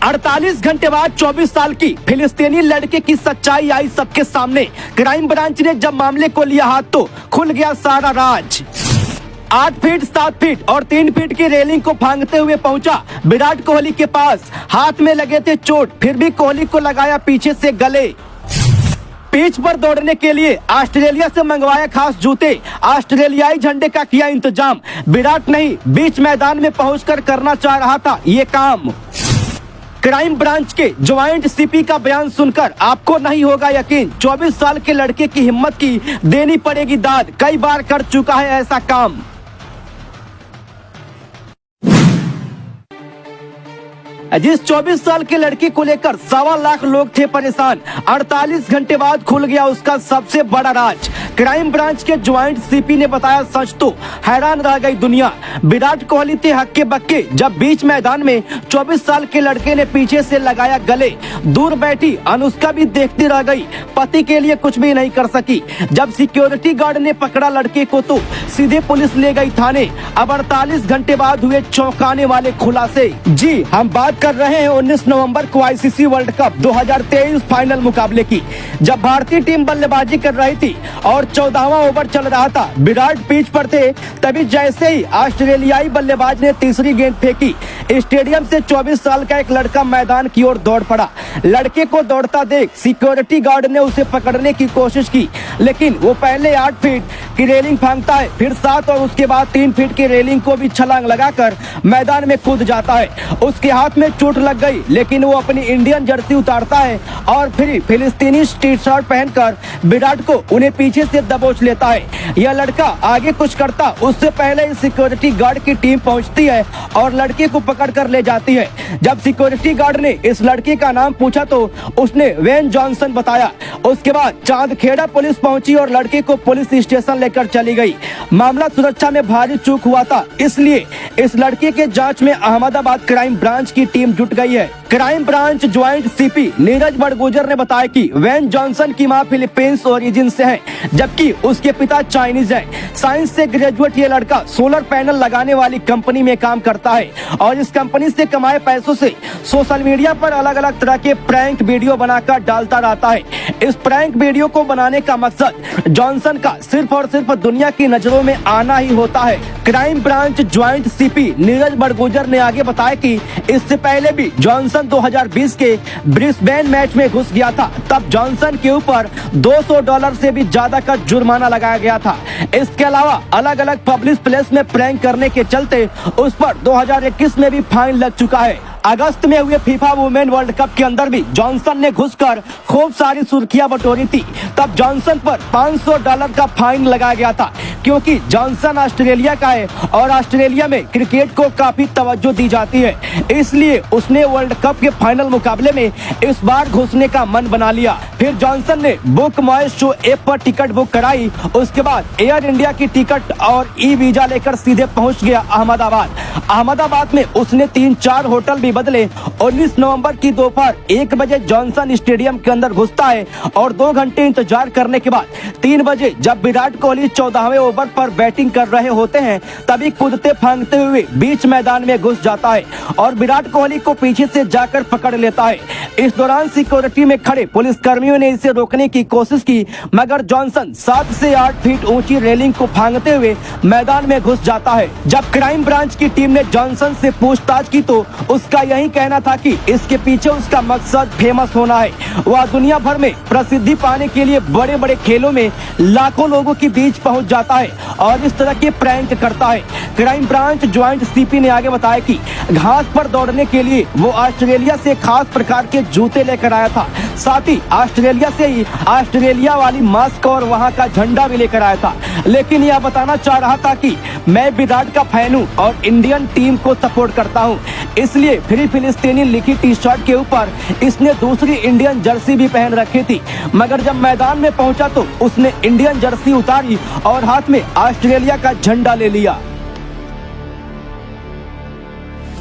48 घंटे बाद 24 साल की फिलिस्तीनी लड़के की सच्चाई आई सबके सामने। क्राइम ब्रांच ने जब मामले को लिया हाथ तो खुल गया सारा राज। 8 फीट 7 फीट और 3 फीट की रेलिंग को फांगते हुए पहुंचा विराट कोहली के पास। हाथ में लगे थे चोट, फिर भी कोहली को लगाया पीछे से गले। पिच पर दौड़ने के लिए ऑस्ट्रेलिया से मंगवाया खास जूते, ऑस्ट्रेलियाई झंडे का किया इंतजाम। विराट नहीं, बीच मैदान में पहुंचकर करना चाह रहा था ये काम। क्राइम ब्रांच के ज्वाइंट सीपी का बयान सुनकर आपको नहीं होगा यकीन। 24 साल के लड़के की हिम्मत की देनी पड़ेगी दाद, कई बार कर चुका है ऐसा काम। जिस 24 साल के लड़की को लेकर 1.25 लाख लोग थे परेशान, 48 घंटे बाद खुल गया उसका सबसे बड़ा राज। क्राइम ब्रांच के ज्वाइंट सीपी ने बताया सच तो हैरान रह गई दुनिया। विराट कोहली थे हक्के बक्के जब बीच मैदान में 24 साल के लड़के ने पीछे से लगाया गले। दूर बैठी अनुष्का भी देखती रह गई, पति के लिए कुछ भी नहीं कर सकी। जब सिक्योरिटी गार्ड ने पकड़ा लड़के को तो सीधे पुलिस ले गई थाने। अब 48 घंटे बाद हुए चौंकाने वाले खुलासे। जी, हम बात कर रहे हैं 19 नवंबर को आईसीसी वर्ल्ड कप 2023 फाइनल मुकाबले की, जब भारतीय टीम बल्लेबाजी कर रही थी और 14वां ओवर चल रहा था। विराट पिच पर थे, तभी जैसे ही ऑस्ट्रेलियाई बल्लेबाज ने तीसरी गेंद फेंकी, स्टेडियम से 24 साल का एक लड़का मैदान की ओर दौड़ पड़ा। लड़के को दौड़ता देख सिक्योरिटी गार्ड ने उसे पकड़ने की कोशिश की, लेकिन वो पहले 8 फीट की रेलिंग फांगता है, फिर 7 और उसके बाद 3 फीट की रेलिंग को भी छलांग लगाकर मैदान में कूद जाता है। उसके हाथ में चोट लग गई, लेकिन वो अपनी इंडियन जर्सी उतारता है और फिर फिलिस्तीनी टी शर्ट पहनकर विराट को उन्हें पीछे से दबोच लेता है। यह लड़का आगे कुछ करता उससे पहले सिक्योरिटी गार्ड की टीम पहुंचती है और लड़के को पकड़ कर ले जाती है। जब सिक्योरिटी गार्ड ने इस लड़के का नाम पूछा तो उसने वेन जॉनसन बताया। उसके बाद चांदखेड़ा पुलिस पहुंची और लड़के को पुलिस स्टेशन लेकर चली गई। मामला सुरक्षा में भारी चूक हुआ था, इसलिए इस लड़के के जांच में अहमदाबाद क्राइम ब्रांच की टीम जुट गई है। Crime branch joint CP Neeraj Badgujar ने बताया कि वेन जॉनसन की मां फिलीपींस ओरिजिन से है, जबकि उसके पिता चाइनीज हैं। साइंस से ग्रेजुएट ये लड़का सोलर पैनल लगाने वाली कंपनी में काम करता है और इस कंपनी से कमाए पैसों से सोशल मीडिया पर अलग अलग तरह के प्रैंक वीडियो बनाकर डालता रहता है। इस प्रैंक वीडियो को बनाने का मकसद जॉनसन का सिर्फ और सिर्फ दुनिया की नजरों में आना ही होता है। Crime branch joint CP Neeraj Badgujar ने आगे बताया कि इससे पहले भी जॉनसन 2020 के ब्रिस्बेन मैच में घुस गया था। तब जॉनसन के ऊपर $200 से भी ज्यादा का जुर्माना लगाया गया था। इसके अलावा अलग अलग पब्लिक प्लेस में प्रैंक करने के चलते उस पर 2021 में भी फाइन लग चुका है। अगस्त में हुए फीफा वुमेन वर्ल्ड कप के अंदर भी जॉनसन ने घुसकर खूब सारी सुर्खियां बटोरी थी। तब जॉनसन पर $500 का फाइन लगाया गया था, क्योंकि जॉनसन ऑस्ट्रेलिया का है और ऑस्ट्रेलिया में क्रिकेट को काफी तवज्जो दी जाती है, इसलिए उसने वर्ल्ड कप के फाइनल मुकाबले में इस बार घुसने का मन बना लिया। फिर जॉनसन ने बुक माई शो ऐप पर टिकट बुक कराई। उसके बाद एयर इंडिया की टिकट और ई वीजा लेकर सीधे पहुंच गया अहमदाबाद में उसने 3-4 होटल भी बदले। 19 नवंबर की दोपहर 1 बजे जॉनसन स्टेडियम के अंदर घुसता है और 2 घंटे इंतजार करने के बाद 3 बजे जब विराट कोहली 14वें ओवर पर बैटिंग कर रहे होते हैं, तभी कूदते फांगते हुए बीच मैदान में घुस जाता है और विराट कोहली को पीछे से जाकर पकड़ लेता है। इस दौरान सिक्योरिटी में खड़े पुलिस कर्मियों ने इसे रोकने की कोशिश की, मगर जॉनसन 7 से 8 फीट ऊंची रेलिंग को फांगते हुए मैदान में घुस जाता है। जब क्राइम ब्रांच की टीम ने जॉनसन से पूछताछ की तो उसका यही कहना था कि इसके पीछे उसका मकसद फेमस होना है। वह दुनिया भर में प्रसिद्धि पाने के लिए बड़े बड़े खेलों में लाखों लोगों के बीच पहुंच जाता है और इस तरह के प्रैंक करता है। क्राइम ब्रांच ज्वाइंट सीपी ने आगे बताया कि घास पर दौड़ने के लिए वो ऑस्ट्रेलिया से खास प्रकार के जूते लेकर आया था। साथ ही ऑस्ट्रेलिया से ही ऑस्ट्रेलिया वाली मास्क और वहां का झंडा भी लेकर आया था, लेकिन यह बताना चाह रहा था कि मैं विराट का फैन हूं और इंडियन टीम को सपोर्ट करता हूं, इसलिए फ्री फिलिस्तीनी लिखी टी शर्ट के ऊपर इसने दूसरी इंडियन जर्सी भी पहन रखी थी। मगर जब मैदान में पहुंचा तो उसने इंडियन जर्सी उतारी और हाथ में ऑस्ट्रेलिया का झंडा ले लिया।